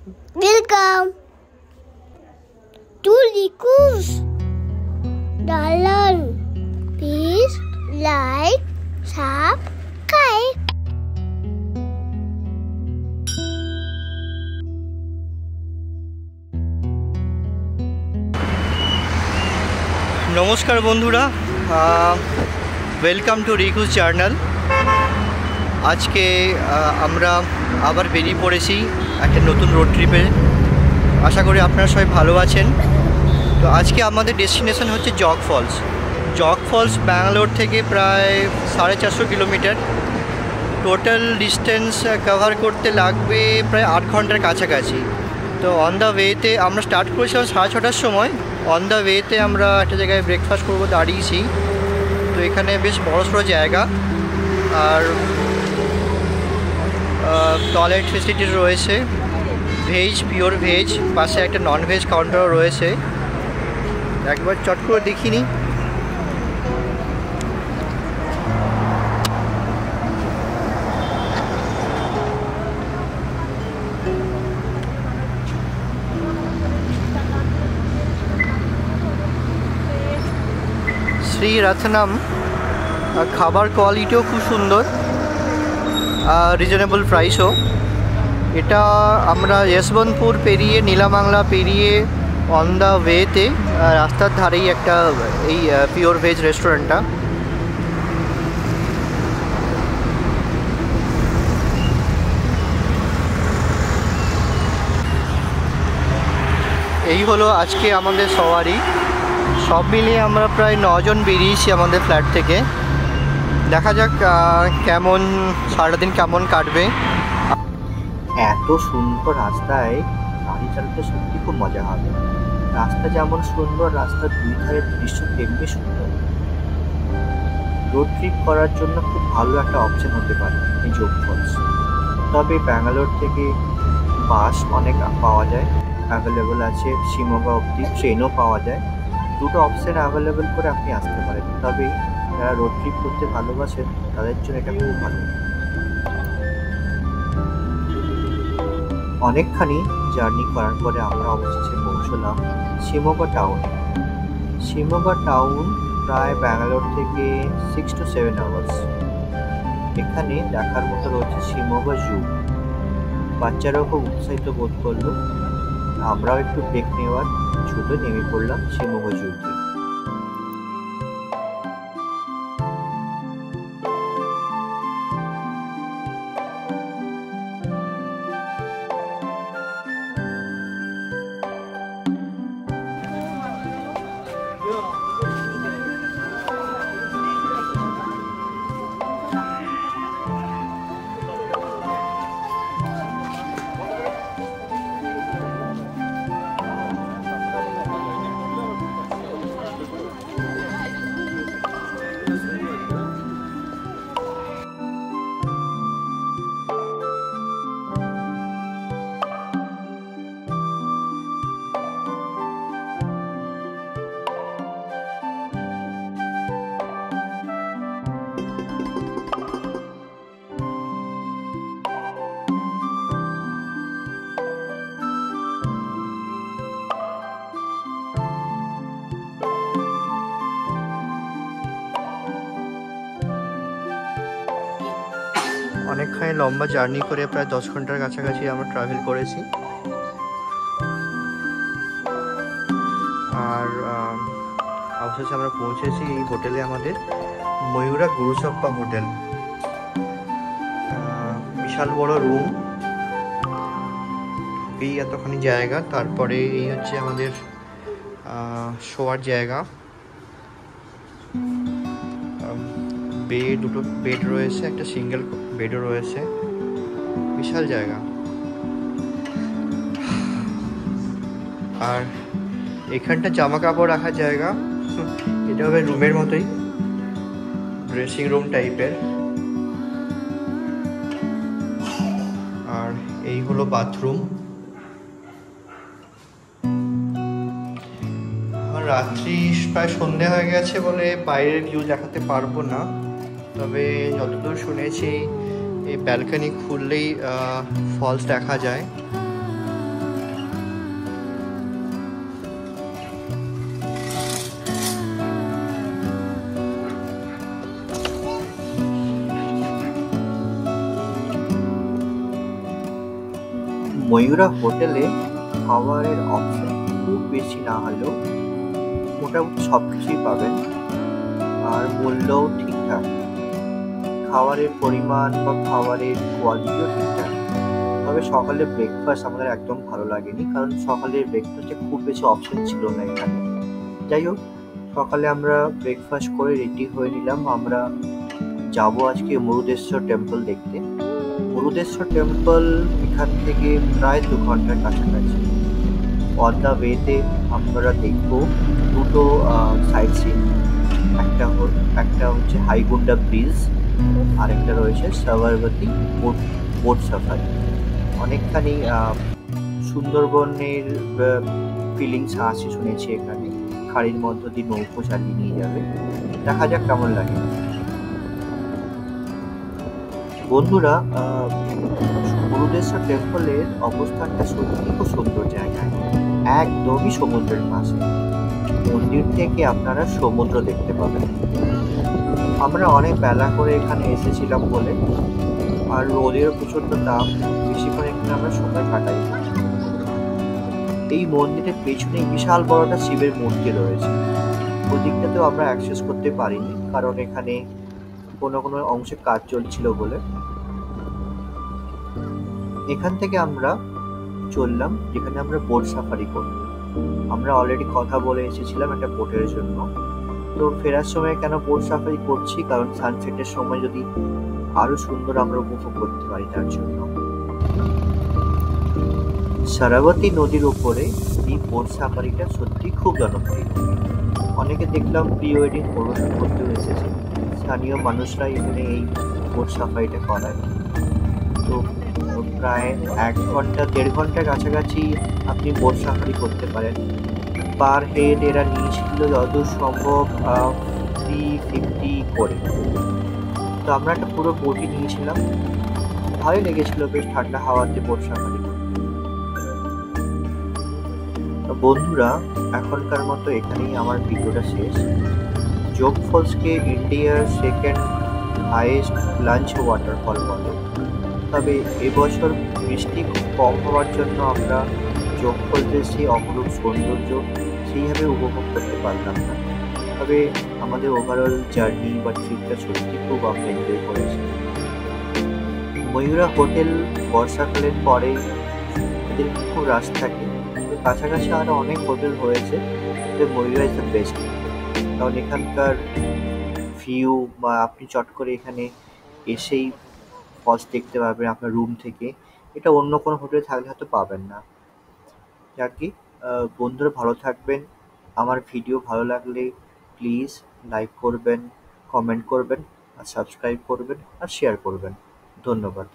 Welcome to Riku's Dalan. Please like, subscribe. নমস্কার বন্ধুরা, welcome to রিকুস journal. আজকে আমরা আবার বেরিয়ে পড়েছি একটা নতুন রোড ট্রিপে। আশা করি আপনারা সবাই ভালো আছেন। তো আজকে আমাদের ডেস্টিনেশন হচ্ছে জগ ফলস। জগ ফলস ব্যাঙ্গালোর থেকে প্রায় 450 কিলোমিটার। টোটাল ডিস্টেন্স কভার করতে লাগবে প্রায় 8 ঘন্টার কাছাকাছি। তো অন দ্য ওয়েতে আমরা স্টার্ট করেছিলাম 6:30টার সময়। অন দ্য ওয়েতে আমরা একটা জায়গায় ব্রেকফাস্ট করবো দাঁড়িয়েছি। তো এখানে বেশ বড়সড় জায়গা, আর টয়লেট ফেসিলিটি রয়েছে, ভেজ, পিওর ভেজ। পাশে একটা নন ভেজ কাউন্টারও রয়েছে। একবার চট করে দেখিনি। শ্রী রত্নম। খাবার কোয়ালিটিও খুব সুন্দর, রিজনেবল প্রাইসও। এটা আমরা যশবন্তপুর পেরিয়ে নীলামাংলা পেরিয়ে অন দ্য ওয়েতে রাস্তার ধারেই একটা এই পিওর ভেজ রেস্টুরেন্টটা। এই হলো আজকে আমাদের সওয়ারি। সব মিলিয়ে আমরা প্রায় 9 জন বেরিয়েছি আমাদের ফ্ল্যাট থেকে। দেখা যাক কেমন সারাদিন কেমন কাটবে। এত সুন্দর রাস্তায় গাড়ি চালাতে সত্যি খুব মজা হবে। রাস্তা যেমন সুন্দর, রাস্তার দুই ধারের দৃশ্য তেমনি সুন্দর। রোড ট্রিপ করার জন্য খুব ভালো একটা অপশন হতে পারে এই জগ ফলস। তবে ব্যাঙ্গালোর থেকে বাস অনেক পাওয়া যায়, অ্যাভেলেবল আছে। শিমোগা অবধি ট্রেনও পাওয়া যায়। দুটো অপশান অ্যাভেলেবেল করে আপনি আসতে পারেন। তবে যারা রোড ট্রিপ করতে ভালোবাসেন তাদের জন্য এটা খুব ভালো। অনেকখানি জার্নি করার পরে আমরা অবশেষে পৌঁছলাম শিমোগা টাউনে। শিমোগা টাউন প্রায় ব্যাঙ্গালোর থেকে 6 to 7 আওয়ার্স। এখানে দেখার মতো রয়েছে শিমোগা জু। বাচ্চারাও খুব উৎসাহিত বোধ করলো। আমরাও একটু ব্রেক নেওয়ার ছুটে নেমে পড়লাম শিমোগা জুতে। অনেকখানি লম্বা জার্নি করে প্রায় 10 ঘন্টার কাছাকাছি আমরা ট্রাভেল করেছি। আর অবশেষে আমরা পৌঁছেছি এই হোটেলে, আমাদের ময়ূরা গুরুসপ্পা হোটেল। বিশাল বড় রুম, এই এতখানি জায়গা। তারপরে এই হচ্ছে আমাদের শোয়ার জায়গা। দুটো বেড রয়েছে, একটা সিঙ্গেল বেডও রয়েছে। বিশাল জায়গা। আর এখানটা জামা কাপড় রাখার জায়গা। এটা হবে রুমের মতোই, ড্রেসিং রুম টাইপের। আর এই হলো বাথরুম। রাত্রি প্রায় সন্ধে হয়ে গেছে বলে বাইরের ভিউ দেখাতে পারবো না। তবে যতদূর শুনেছি এই ব্যালকনি খুললেই ফলস দেখা যায়। ময়ূরা হোটেলে খাবারের অপশন খুব বেশি না হলেও মোটামুটি সব কিছুই পাবেন, আর মূল্যও ঠিকঠাক। খাবারের পরিমাণ বা খাবারের কোয়ালিটিও ঠিকঠাক। তবে সকালের ব্রেকফাস্ট আমাদের একদম ভালো লাগেনি, কারণ সকালের ব্রেকফাস্টে খুব বেশি অপশন ছিল না এখানে। যাই হোক, সকালে আমরা ব্রেকফাস্ট করে রেডি হয়ে নিলাম। আমরা যাব আজকে মুরুদেশ্বর টেম্পল দেখতে। মুরুদেশ্বর টেম্পল এখান থেকে প্রায় 2 ঘন্টার কাছাকাছি। অন দ্য ওয়েতে আমরা দেখব দুটো সাইট সিন। একটা হচ্ছে হাইগুন্ডা ব্রিজ, আর একটা রয়েছে সাবরমতী বোট সাফারি। অনেকখানি সুন্দরবনের ফিলিংস আসে শুনেছি এখানে। খাড়ির মধ্য দিয়ে নৌকো চালিয়ে নিয়ে যাবে, দেখা যাক কেমন লাগে। বন্ধুরা, মুরুদেশ্বর টেম্পলের অবস্থানটা সত্যি খুব সুন্দর জায়গায়, একদমই সমুদ্রের পাশে। মন্দির থেকে আপনারা সমুদ্র দেখতে পাবেন। আমরা অনেক বেলা করে এখানে এসেছিলাম বলে, আর রোদের প্রচন্ড তাপ, বেশিক্ষণ এখানে আমরা সময় কাটাই। এই মন্দিরের পেছনে বিশাল বড় একটা শিবের মূর্তি রয়েছে। ওই দিকটাতেও আমরা অ্যাক্সেস করতে পারিনি, কারণ এখানে কোনো অংশে কাজ চলছিল বলে। এখান থেকে আমরা চললাম যেখানে আমরা বোট সাফারি করব। আমরা অলরেডি কথা বলে এসেছিলাম একটা বোটের জন্য। তো ফেরার সময় কেন বোট সাফারি করছি, কারণ সানসেটের সময় যদি আরো সুন্দর আমরা উপভোগ করতে পারি তার জন্য। সারাবতী নদীর উপরে এই বোট সাফারিটা সত্যি খুব জনপ্রিয়। অনেকে দেখলাম প্রি ওয়েডিং ফটোশুট করতেও এসেছে। স্থানীয় মানুষরা এখানে এই বোট সাফারিটা করায়। তো প্রায় 1-1.5 ঘন্টার কাছাকাছি আপনি বোট সাফারি করতে পারেন। পার হেড এরা নিয়েছিল যতদূর সম্ভব 350 করে। তো আমরা একটা পুরো বোটই নিয়েছিলাম, ভালোই লেগেছিল, বেশ ঠান্ডা হাওয়াতে বোট সাফারি। বন্ধুরা, এখনকার মতো এখানেই আমার ভিডিওটা শেষ। যোগ ফলসকে ইন্ডিয়ার সেকেন্ড হাইয়েস্ট লাঞ্চ ওয়াটারফল বলে। তবে এবছর বৃষ্টি খুব কম হওয়ার জন্য আমরা যোগ ফলসের সেই অপরূপ সৌন্দর্য সেইভাবে উপভোগ করতে পারলাম না। তবে আমাদের ওভারঅল জার্নি বা ট্রিপটা সত্যি খুব আমরা এনজয় করেছি। ময়ূরা হোটেল বর্ষাকালের পরে এদের খুব রাশ থাকে। কাছাকাছি আরো অনেক হোটেল হয়েছে, তবে ময়ূরা ইজ দ্য বেস্ট। কারণ এখানকার ভিউ বা আপনি চট করে এখানে এসেই ফলস দেখতে পারবেন আপনার রুম থেকে, এটা অন্য কোনো হোটেলে থাকলে হয়তো পাবেন না। যাকে বন্ধুরা ভালো থাকবেন। আমার ভিডিও ভালো লাগলে প্লিজ লাইক করবেন, কমেন্ট করবেন, আর সাবস্ক্রাইব করবেন, আর শেয়ার করবেন। ধন্যবাদ।